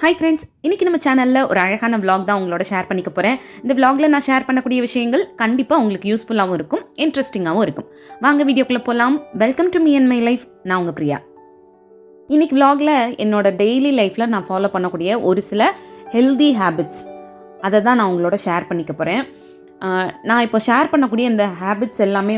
Hi friends, இன்றைக்கி நம்ம சேனலில் ஒரு அழகான vlog தான் உங்களோட ஷேர் பண்ணிக்க போகிறேன். இந்த vlogல நான் ஷேர் பண்ணக்கூடிய விஷயங்கள் கண்டிப்பாக உங்களுக்கு யூஸ்ஃபுல்லாகவும் இருக்கும், இன்ட்ரெஸ்டிங்காகவும் இருக்கும். வாங்க வீடியோக்குள்ளே போகலாம். Welcome to me and my life. நான் உங்கள் பிரியா. இன்றைக்கி vlogல என்னோட டெய்லி லைஃப்பில் நான் ஃபாலோ பண்ணக்கூடிய ஒரு சில ஹெல்தி ஹேபிட்ஸ் அதை தான் நான் உங்களோட ஷேர் பண்ணிக்க போகிறேன். நான் இப்போ ஷேர் பண்ணக்கூடிய இந்த ஹேபிட்ஸ் எல்லாமே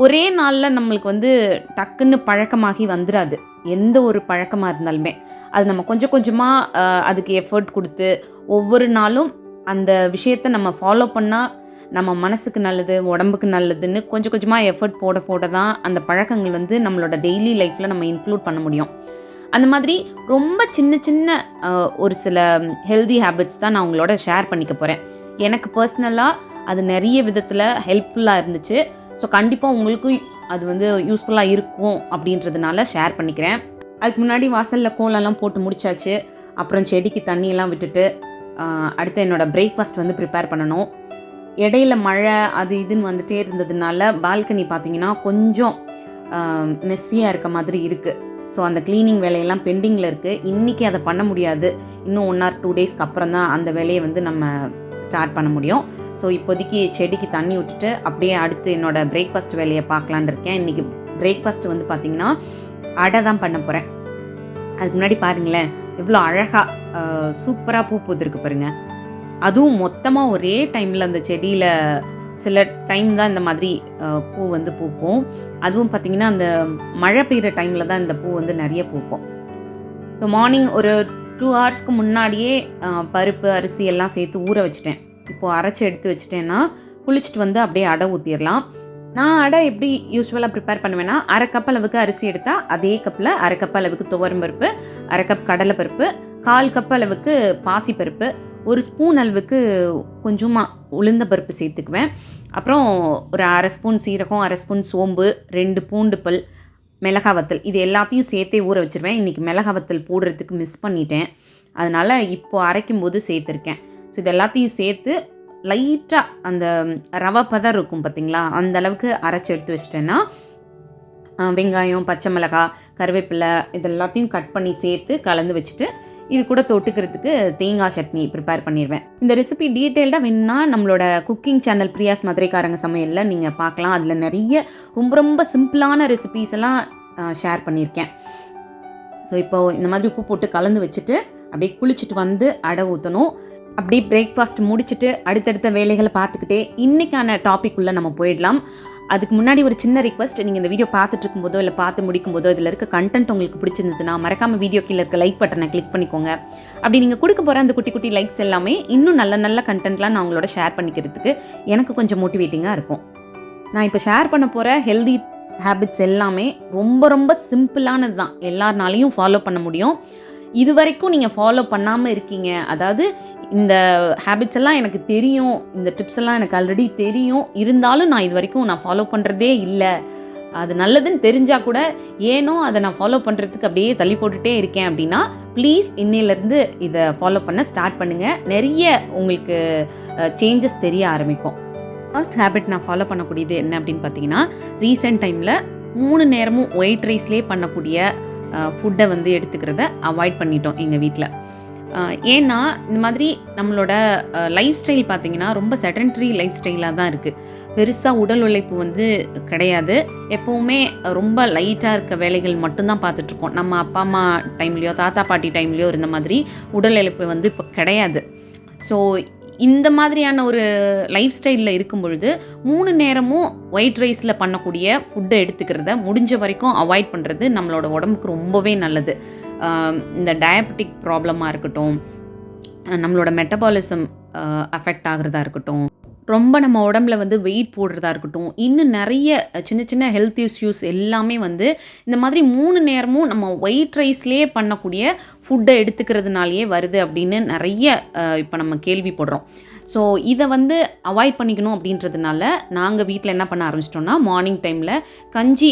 ஒரே நாளில் நம்மளுக்கு டக்குன்னு பழக்கமாகி வந்துடாது. எந்த ஒரு பழக்கமாக இருந்தாலுமே அது நம்ம கொஞ்சம் கொஞ்சமாக அதுக்கு எஃபர்ட் கொடுத்து ஒவ்வொரு நாளும் அந்த விஷயத்தை நம்ம ஃபாலோ பண்ணால் நம்ம மனசுக்கு நல்லது, உடம்புக்கு நல்லதுன்னு கொஞ்சம் கொஞ்சமாக எஃபர்ட் போட போட தான் அந்த பழக்கங்கள் நம்மளோட டெய்லி லைஃப்பில் நம்ம இன்க்ளூட் பண்ண முடியும். அந்த மாதிரி ரொம்ப சின்ன சின்ன ஒரு சில ஹெல்தி ஹேபிட்ஸ் தான் நான் உங்களோட ஷேர் பண்ணிக்க போகிறேன். எனக்கு பர்சனலாக அது நிறைய விதத்தில் ஹெல்ப்ஃபுல்லாக இருந்துச்சு. ஸோ கண்டிப்பாக உங்களுக்கும் அது யூஸ்ஃபுல்லாக இருக்கும் அப்படின்றதுனால ஷேர் பண்ணிக்கிறேன். அதுக்கு முன்னாடி வாசலில் கோலம்லாம் போட்டு முடிச்சாச்சு. அப்புறம் செடிக்கு தண்ணியெல்லாம் விட்டுட்டு அடுத்து என்னோடய பிரேக்ஃபாஸ்ட் ப்ரிப்பேர் பண்ணணும். இடையில மழை அது இதுன்னு வந்துட்டே இருந்ததுனால பால்கனி பார்த்திங்கன்னா கொஞ்சம் மெஸ்ஸியாக இருக்க மாதிரி இருக்குது. ஸோ அந்த க்ளீனிங் வேலையெல்லாம் பெண்டிங்கில் இருக்குது. இன்றைக்கி அதை பண்ண முடியாது. இன்னும் 1 or 2 டேஸ்க்கு அப்புறம் தான் அந்த வேலையை நம்ம ஸ்டார்ட் பண்ண முடியும். ஸோ இப்போதைக்கு செடிக்கு தண்ணி விட்டுட்டு அப்படியே அடுத்து என்னோடய பிரேக்ஃபாஸ்ட் வேலையை பார்க்கலான் இருக்கேன். இன்றைக்கி பிரேக்ஃபாஸ்ட்டு பார்த்திங்கன்னா அடை தான் பண்ண போகிறேன். அதுக்கு முன்னாடி பாருங்களேன், எவ்வளோ அழகாக சூப்பராக பூ பூத்துருக்கு பாருங்கள். அதுவும் மொத்தமாக ஒரே டைமில் அந்த செடியில் சில டைம் தான் இந்த மாதிரி பூ பூக்கும். அதுவும் பார்த்திங்கன்னா அந்த மழை பெய்கிற டைமில் தான் இந்த பூ நிறைய பூக்கும். ஸோ மார்னிங் ஒரு 2 ஹவர்ஸ்க்கு முன்னாடியே பருப்பு அரிசி எல்லாம் சேர்த்து ஊற வச்சுட்டேன். இப்போது அரைச்சி எடுத்து வச்சுட்டேன்னா குளிச்சுட்டு அப்படியே அடை ஊற்றிடலாம். நான் அடை எப்படி யூஸ்வலாக ப்ரிப்பேர் பண்ணுவேன்னா, 1/2 கப் அளவுக்கு அரிசி எடுத்தால் அதே கப்பில் 1/2 கப் அளவுக்கு துவரம்பருப்பு, 1/2 கப் கடலைப்பருப்பு, 1/4 கப் அளவுக்கு பாசிப்பருப்பு, 1 ஸ்பூன் அளவுக்கு கொஞ்சமாக உளுந்த பருப்பு சேர்த்துக்குவேன். அப்புறம் ஒரு 1/2 ஸ்பூன் சீரகம், 1/2 ஸ்பூன் சோம்பு, 2 பூண்டு பல், மிளகாய் வத்தல், இது எல்லாத்தையும் சேர்த்தே ஊற வச்சுருவேன். இன்றைக்கி மிளகாய் வத்தல் போடுறதுக்கு மிஸ் பண்ணிட்டேன், அதனால் இப்போது அரைக்கும் போது சேர்த்துருக்கேன். ஸோ இது எல்லாத்தையும் சேர்த்து லைட்டாக அந்த ரவை பதம் இருக்கும் பார்த்திங்களா, அந்த அளவுக்கு அரைச்சி எடுத்து வச்சிட்டேன்னா வெங்காயம், பச்சை மிளகாய், கருவேப்பிலை இது எல்லாத்தையும் கட் பண்ணி சேர்த்து கலந்து வச்சுட்டு இது கூட தொட்டுக்கிறதுக்கு தேங்காய் சட்னி ப்ரிப்பேர் பண்ணிடுவேன். இந்த ரெசிபி டீட்டெயில்டாக வேணுன்னா நம்மளோட குக்கிங் சேனல் பிரியாஸ் மதுரைக்காரங்க சமையலில் நீங்கள் பார்க்கலாம். அதில் நிறைய ரொம்ப ரொம்ப சிம்பிளான ரெசிபீஸ் எல்லாம் ஷேர் பண்ணியிருக்கேன். ஸோ இப்போது இந்த மாதிரி உப்பு போட்டு கலந்து வச்சுட்டு அப்படியே குளிச்சுட்டு அடை ஊற்றணும். அப்படியே பிரேக்ஃபாஸ்ட் முடிச்சுட்டு அடுத்தடுத்த வேலைகளை பார்த்துக்கிட்டே இன்றைக்கான டாபிக் உள்ளே நம்ம போயிடலாம். அதுக்கு முன்னாடி ஒரு சின்ன ரிக்வஸ்ட், நீங்கள் இந்த வீடியோ பார்த்துட்டு இருக்கும்போதோ இல்லை பார்த்து முடிக்கும் போதோ இதில் இருக்க கண்டென்ட் உங்களுக்கு பிடிச்சிருந்ததுன்னா மறக்காமல் வீடியோ கீழே இருக்க லைக் பட்டனை கிளிக் பண்ணிக்கோங்க. அப்படி நீங்கள் கொடுக்க போகிற அந்த குட்டி குட்டி லைக்ஸ் எல்லாமே இன்னும் நல்ல நல்ல கண்டென்ட்லாம் நான் உங்களோட ஷேர் பண்ணிக்கிறதுக்கு எனக்கு கொஞ்சம் மோட்டிவேட்டிங்காக இருக்கும். நான் இப்போ ஷேர் பண்ண போகிற ஹெல்தி ஹேபிட்ஸ் எல்லாமே ரொம்ப ரொம்ப சிம்பிளானது தான், எல்லாருனாலையும் ஃபாலோ பண்ண முடியும். இது வரைக்கும் நீங்கள் ஃபாலோ பண்ணாமல் இருக்கீங்க, அதாவது இந்த ஹேபிட்ஸ் எல்லாம் எனக்கு தெரியும், இந்த டிப்ஸ் எல்லாம் எனக்கு ஆல்ரெடி தெரியும், இருந்தாலும் நான் இது வரைக்கும் ஃபாலோ பண்ணுறதே இல்லை, அது நல்லதுன்னு தெரிஞ்சால் கூட ஏனோ அதை நான் ஃபாலோ பண்ணுறதுக்கு அப்படியே தள்ளி போட்டுகிட்டே இருக்கேன் அப்படின்னா ப்ளீஸ் இன்னிலேருந்து இதை ஃபாலோ பண்ண ஸ்டார்ட் பண்ணுங்கள். நிறைய உங்களுக்கு சேஞ்சஸ் தெரிய ஆரம்பிக்கும். ஃபர்ஸ்ட் ஹேபிட் நான் ஃபாலோ பண்ணக்கூடியது என்ன அப்படின்னு பார்த்தீங்கன்னா, ரீசெண்ட் டைமில் 3 நேரமும் ஒயிட் ரைஸ்லேயே பண்ணக்கூடிய ஃபுட்டை எடுத்துக்கிறத அவாய்ட் பண்ணிட்டோம் எங்கள் வீட்டில். ஏன்னா இந்த மாதிரி நம்மளோட லைஃப் ஸ்டைல் பார்த்திங்கன்னா ரொம்ப செடன்ட்ரி லைஃப் ஸ்டைலாக தான் இருக்குது. பெருசாக உடல் உழைப்பு கிடையாது. எப்போவுமே ரொம்ப லைட்டாக இருக்க வேலைகள் மட்டும்தான் பார்த்துட்ருக்கோம். நம்ம அப்பா அம்மா டைம்லேயோ தாத்தா பாட்டி டைம்லேயோ இருந்த மாதிரி உடல் உழைப்பு இப்போ கிடையாது. ஸோ இந்த மாதிரியான ஒரு லைஃப் ஸ்டைலில் இருக்கும் பொழுது 3 நேரமும் ஒயிட் ரைஸில் பண்ணக்கூடிய ஃபுட்டை எடுத்துக்கிறத முடிஞ்ச வரைக்கும் அவாய்ட் பண்ணுறது நம்மளோட உடம்புக்கு ரொம்பவே நல்லது. இந்த டயபெட்டிக் ப்ராப்ளமாக இருக்கட்டும், நம்மளோட மெட்டபாலிசம் அஃபெக்ட் ஆகிறதா இருக்கட்டும், ரொம்ப நம்ம உடம்புல வெயிட் போடுறதா இருக்கட்டும், இன்னும் நிறைய சின்ன சின்ன ஹெல்த் இஷ்யூஸ் எல்லாமே இந்த மாதிரி 3 நேரமும் நம்ம ஒயிட் ரைஸ்லேயே பண்ணக்கூடிய ஃபுட்டை எடுத்துக்கிறதுனாலேயே வருது அப்படின்னு நிறைய இப்போ நம்ம கேள்விப்படுறோம். ஸோ இதை அவாய்ட் பண்ணிக்கணும் அப்படின்றதுனால நாங்கள் வீட்டில் என்ன பண்ண ஆரம்பிச்சிட்டோம்னா, மார்னிங் டைமில் கஞ்சி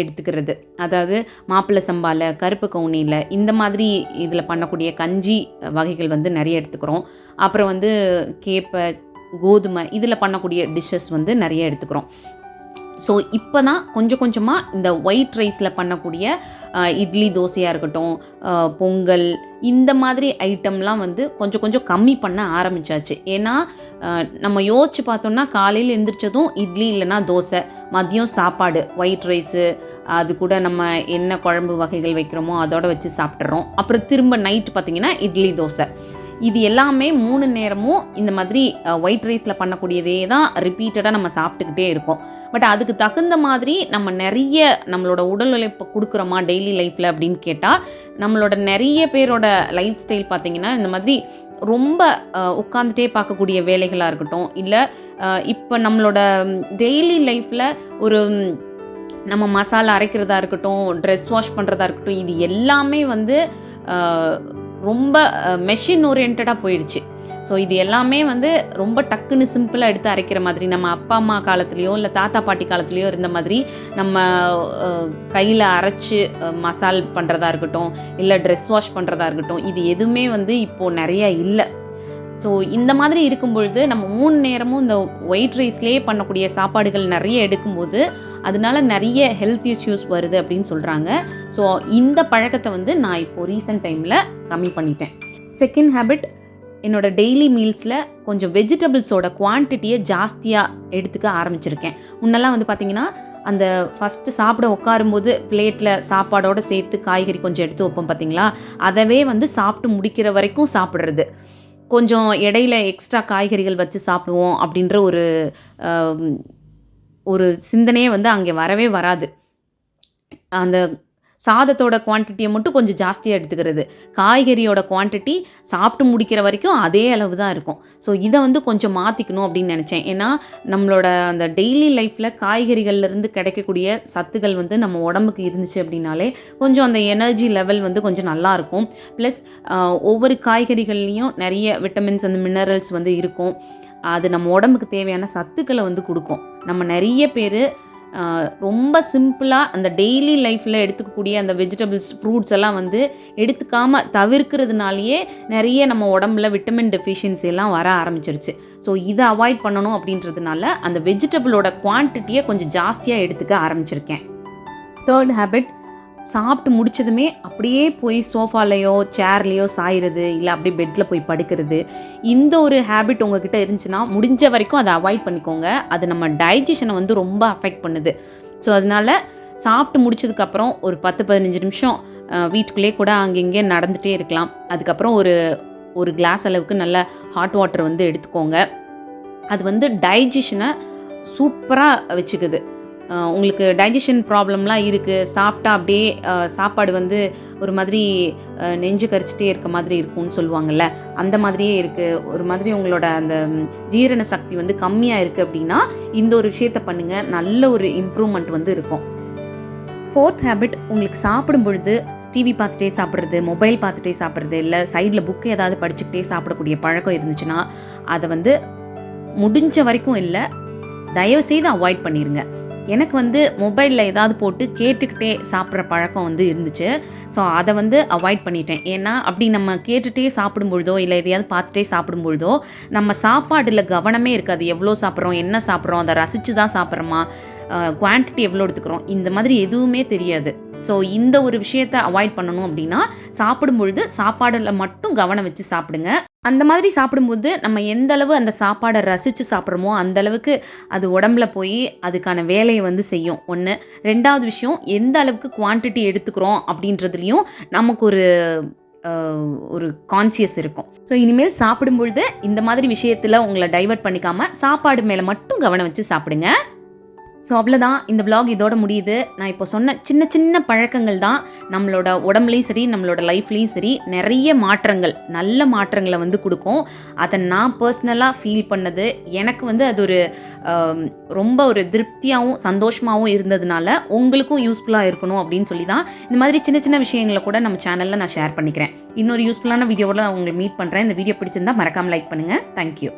எடுத்துக்கிறது, அதாவது மாப்பிள்ளை சம்பாவில், கருப்பு கவுனியில் இந்த மாதிரி இதில் பண்ணக்கூடிய கஞ்சி வகைகள் நிறைய எடுத்துக்கிறோம். அப்புறம் கேப்பை, கோதுமை இதில் பண்ணக்கூடிய டிஷ்ஷஸ் நிறைய எடுத்துக்கிறோம். ஸோ இப்போ தான் கொஞ்சம் கொஞ்சமாக இந்த ஒயிட் ரைஸில் பண்ணக்கூடிய இட்லி தோசையாக இருக்கட்டும், பொங்கல் இந்த மாதிரி ஐட்டம்லாம் வந்து கொஞ்சம் கொஞ்சம் கம்மி பண்ண ஆரம்பித்தாச்சு. ஏன்னா நம்ம யோசித்து பார்த்தோம்னா காலையில் எழுந்திரிச்சதும் இட்லி இல்லைன்னா தோசை, மதியம் சாப்பாடு ஒயிட் ரைஸு, அது கூட நம்ம என்ன குழம்பு வகைகள் வைக்கிறோமோ அதோட வச்சு சாப்பிட்றோம். அப்புறம் திரும்ப நைட்டு பார்த்திங்கன்னா இட்லி தோசை. இது எல்லாமே 3 நேரமும் இந்த மாதிரி ஒயிட் ரைஸில் பண்ணக்கூடியதே தான் ரிப்பீட்டடாக நம்ம சாப்பிட்டுக்கிட்டே இருக்கோம். பட் அதுக்கு தகுந்த மாதிரி நம்ம நிறைய நம்மளோட உடல் உழைப்பை கொடுக்குறோமா டெய்லி லைஃப்பில் அப்படின்னு கேட்டால், நம்மளோட நிறைய பேரோட லைஃப் ஸ்டைல் பார்த்திங்கன்னா இந்த மாதிரி ரொம்ப உட்காந்துட்டே பார்க்கக்கூடிய வேலைகளாக இருக்கட்டும், இல்லை இப்போ நம்மளோட டெய்லி லைஃப்பில் ஒரு நம்ம மசாலா அரைக்கிறதா இருக்கட்டும், ட்ரெஸ் வாஷ் பண்ணுறதா இருக்கட்டும், இது எல்லாமே வந்து ரொம்ப மெஷின் ஓரியன்டாக போயிடுச்சு. ஸோ இது எல்லாமே வந்து ரொம்ப டக்குன்னு சிம்பிளாக எடுத்து அரைக்கிற மாதிரி, நம்ம அப்பா அம்மா காலத்துலேயோ இல்லை தாத்தா பாட்டி காலத்துலேயோ இருந்த மாதிரி நம்ம கையில் அரைச்சி மசால் பண்ணுறதா இருக்கட்டும், இல்லை ட்ரெஸ் வாஷ் பண்ணுறதா இருக்கட்டும், இது எதுவுமே வந்து இப்போது நிறையா இல்லை. ஸோ இந்த மாதிரி இருக்கும்பொழுது நம்ம 3 நேரமும் இந்த ஒயிட் ரைஸ்லேயே பண்ணக்கூடிய சாப்பாடுகள் நிறைய எடுக்கும்போது அதனால நிறைய ஹெல்த் இஷ்யூஸ் வருது அப்படின்னு சொல்கிறாங்க. ஸோ இந்த பழக்கத்தை வந்து நான் இப்போது ரீசெண்ட் டைமில் கம்மி பண்ணிட்டேன். செகண்ட் ஹேபிட், என்னோடய டெய்லி மீல்ஸில் கொஞ்சம் வெஜிடபிள்ஸோட குவான்டிட்டியை ஜாஸ்தியாக எடுத்துக்க ஆரம்பிச்சிருக்கேன். முன்னெல்லாம் வந்து பார்த்திங்கன்னா அந்த ஃபஸ்ட்டு சாப்பிட உட்காரும்போது பிளேட்டில் சாப்பாடோடு சேர்த்து காய்கறி கொஞ்சம் எடுத்து வைப்போம் பார்த்திங்களா, அதவே வந்து சாப்பிட்டு முடிக்கிற வரைக்கும் சாப்பிட்றது. கொஞ்சம் இடையில எக்ஸ்ட்ரா காய்கறிகள் வச்சு சாப்பிடுவோம் அப்படின்ற ஒரு சிந்தனையே வந்து அங்கே வரவே வராது. அந்த சாதத்தோட குவான்டிட்டியை மட்டும் கொஞ்சம் ஜாஸ்தியாக எடுத்துக்கிறது, காய்கறியோட குவான்டிட்டி சாப்பிட்டு முடிக்கிற வரைக்கும் அதே அளவு தான் இருக்கும். ஸோ இதை வந்து கொஞ்சம் மாற்றிக்கணும் அப்படின்னு நினச்சேன். ஏன்னா நம்மளோட அந்த டெய்லி லைஃப்பில் காய்கறிகள்லேருந்து கிடைக்கக்கூடிய சத்துக்கள் வந்து நம்ம உடம்புக்கு இருந்துச்சு அப்படின்னாலே கொஞ்சம் அந்த எனர்ஜி லெவல் வந்து கொஞ்சம் நல்லாயிருக்கும். ப்ளஸ் ஒவ்வொரு காய்கறிகள்லேயும் நிறைய விட்டமின்ஸ் அந்த மினரல்ஸ் வந்து இருக்கும். அது நம்ம உடம்புக்கு தேவையான சத்துக்களை வந்து கொடுக்கும். நம்ம நிறைய பேர் ரொம்ப சிம்பிளாக அந்த டெய்லி லைஃப்பில் எடுத்துக்கக்கூடிய அந்த வெஜிடபிள்ஸ் ஃப்ரூட்ஸ் எல்லாம் வந்து எடுத்துக்காமல் தவிர்க்கிறதுனாலேயே நிறைய நம்ம உடம்புல விட்டமின் டெஃபிஷியன்சி எல்லாம் வர ஆரம்பிச்சிருச்சு. ஸோ இதை அவாய்ட் பண்ணணும் அப்படின்றதுனால அந்த வெஜிடபிளோட குவான்டிட்டியை கொஞ்சம் ஜாஸ்தியாக எடுத்துக்க ஆரம்பிச்சிருக்கேன். தேர்ட் ஹேபிட், சாப்பிட்டு முடிச்சதுமே அப்படியே போய் சோஃபாலேயோ சேர்லேயோ சாயிறது, இல்லை அப்படியே பெட்டில் போய் படுக்கிறது. இந்த ஒரு ஹேபிட் உங்ககிட்ட இருந்துச்சுன்னா முடிஞ்ச வரைக்கும் அதை அவாய்ட் பண்ணிக்கோங்க. அது நம்ம டைஜஷனை வந்து ரொம்ப அஃபெக்ட் பண்ணுது. ஸோ அதனால் சாப்பிட்டு முடிச்சதுக்கப்புறம் ஒரு 10-15 நிமிஷம் வீட்டுக்குள்ளே கூட அங்கங்கே நடந்துகிட்டே இருக்கலாம். அதுக்கப்புறம் ஒரு கிளாஸ் அளவுக்கு நல்ல ஹாட் வாட்டர் வந்து எடுத்துக்கோங்க. அது வந்து டைஜஷனை சூப்பராக வச்சுக்குது. உங்களுக்கு டைஜஷன் ப்ராப்ளம்லாம் இருக்குது, சாப்பிட்டா அப்படியே சாப்பாடு வந்து ஒரு மாதிரி நெஞ்சு கரிச்சிட்டே இருக்க மாதிரி இருக்கும்னு சொல்லுவாங்கள்ல, அந்த மாதிரியே இருக்குது. ஒரு மாதிரி உங்களோட அந்த ஜீரண சக்தி வந்து கம்மியாக இருக்குது அப்படின்னா இந்த ஒரு விஷயத்தை பண்ணுங்கள், நல்ல ஒரு இம்ப்ரூவ்மெண்ட் வந்து இருக்கும். ஃபோர்த் ஹேபிட், உங்களுக்கு சாப்பிடும் பொழுது டிவி பார்த்துட்டே சாப்பிட்றது, மொபைல் பார்த்துட்டே சாப்பிட்றது, இல்லை சைடில் புக்கு ஏதாவது படிச்சுக்கிட்டே சாப்பிடக்கூடிய பழக்கம் இருந்துச்சுன்னா அதை வந்து முடிஞ்ச வரைக்கும் இல்லை, தயவுசெய்து அவாய்ட் பண்ணிடுங்க. எனக்கு வந்து மொபைலில் ஏதாவது போட்டு கேட்டுக்கிட்டே சாப்பிட்ற பழக்கம் வந்து இருந்துச்சு. ஸோ அதை வந்து அவாய்ட் பண்ணிட்டேன். ஏன்னா அப்படி நம்ம கேட்டுகிட்டே சாப்பிடும்பொழுதோ இல்லை எதையாவது பார்த்துட்டே சாப்பிடும்பொழுதோ நம்ம சாப்பாடில் கவனமே இருக்காது. எவ்வளோ சாப்பிட்றோம், என்ன சாப்பிட்றோம், அதை ரசித்து தான் சாப்பிட்றோமா, குவான்டிட்டி எவ்வளோ எடுத்துக்கிறோம், இந்த மாதிரி எதுவுமே தெரியாது. ஸோ இந்த ஒரு விஷயத்தை அவாய்ட் பண்ணணும் அப்படின்னா சாப்பிடும்பொழுது சாப்பாடில் மட்டும் கவனம் வச்சு சாப்பிடுங்க. அந்த மாதிரி சாப்பிடும்போது நம்ம எந்த அளவு அந்த சாப்பாடை ரசித்து சாப்பிட்றோமோ அந்தளவுக்கு அது உடம்புல போய் அதுக்கான வேலையை வந்து செய்யும். ஒன்று. ரெண்டாவது விஷயம், எந்த அளவுக்கு குவான்டிட்டி எடுத்துக்கிறோம் அப்படின்றதுலையும் நமக்கு ஒரு கான்சியஸ் இருக்கும். ஸோ இனிமேல் சாப்பிடும்பொழுது இந்த மாதிரி விஷயத்தில் உங்களை டைவர்ட் பண்ணிக்காமல் சாப்பாடு மேலே மட்டும் கவனம் வச்சு சாப்பிடுங்க. ஸோ அவ்வளோதான், இந்த vlog இதோட முடியுது. நான் இப்போ சொன்ன சின்ன சின்ன பழக்கங்கள் தான் நம்மளோட உடம்புலையும் சரி நம்மளோட லைஃப்லேயும் சரி நிறைய மாற்றங்கள், நல்ல மாற்றங்களை வந்து கொடுக்கும். அதை நான் பர்சனலாக ஃபீல் பண்ணது, எனக்கு வந்து அது ரொம்ப ஒரு திருப்தியாகவும் சந்தோஷமாகவும் இருந்ததுனால உங்களுக்கும் யூஸ்ஃபுல்லாக இருக்கணும் அப்படின்னு சொல்லி தான் இந்த மாதிரி சின்ன சின்ன விஷயங்களை கூட நம்ம சேனலில் நான் ஷேர் பண்ணிக்கிறேன். இன்னொரு யூஸ்ஃபுல்லான வீடியோவில் நான் உங்களை மீட் பண்ணுறேன். இந்த வீடியோ பிடிச்சிருந்தா மறக்காமல் லைக் பண்ணுங்கள். தேங்க்யூ.